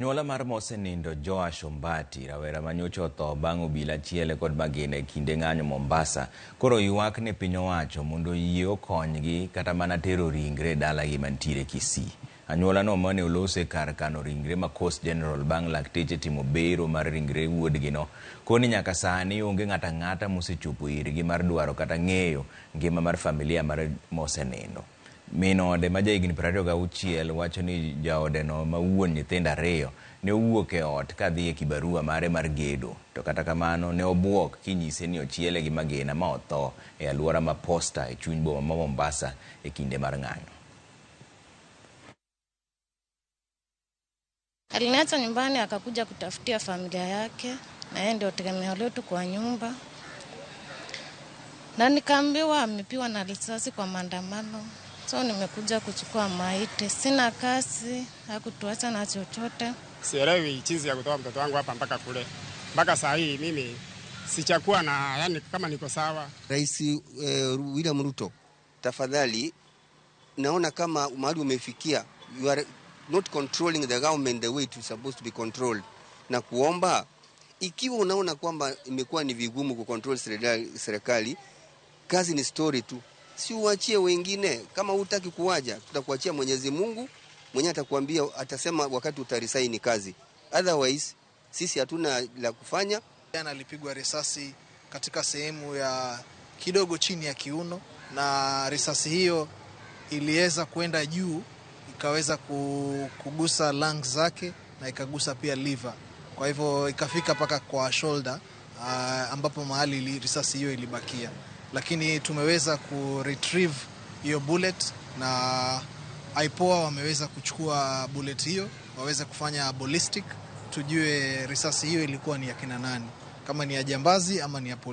Nyola mar mosenindo Joash Ombati rawera manyocha otho bang' obila chiele kod magina e kinde ng'anyo Mombasa koro ywak ne piny owacho mondo yie okonygi kata mana tero ringre dalagi mantiere Kisii. Anyuola no mane olose kar kano ringre ma Coast General bang' lakteche timo bero mar ringre wuodgino koni nyaka sani onge ng'ata ng'ata mosechopo irgi mar dwaro kata ng'eyo ngima mar familia mar mosenindo. Min ode ma jahigni 26 wacho ni jaode no ma wuon nyithindo 2 ne owuok e ot kadhi e kibarua mare mar gedo, to kata kamano ne obuok kinyise ni ochiele gi magina ma otho e alwora ma Posta e chuny boma ma Mombasa e kinde mar ng'anyo. Aliniacha nyumbani akakuja kutafutia familia yake na yeye ndio tegemeo letu kwa nyumba. Na nikaambiwa amepiwa na risasi kwa maandamano. So nimekuja kuchukua maiti. Sina kazi, hakutuacha na chochote. Sielewi jinsi ya kutoa mtoto wangu hapa mpaka kule. Mpaka saa hii mimi sichakuwa na yani kama niko sawa. Rais William Ruto, tafadhali naona kama mahali umefikia, you are not controlling the government the way it is supposed to be controlled. Na kuomba ikiwa unaona kwamba imekuwa ni vigumu kucontrol serikali, kazi ni story tu. Si uachie wengine, kama hutaki kuwaja tutakuachia Mwenyezi Mungu, mwenyewe atakwambia, atasema wakati utarisaini kazi. Otherwise sisi hatuna la kufanya. Jana alipigwa risasi katika sehemu ya kidogo chini ya kiuno, na risasi hiyo iliweza kwenda juu, ikaweza kugusa lungs zake na ikagusa pia liver. Kwa hivyo ikafika paka kwa shoulder, ambapo mahali risasi hiyo ilibakia. Lakini tumeweza kuretrieve hiyo bullet na IPOA wameweza kuchukua bullet hiyo, waweze kufanya ballistic, tujue risasi hiyo ilikuwa ni ya kina nani, kama ni ya jambazi ama ni ya polisi.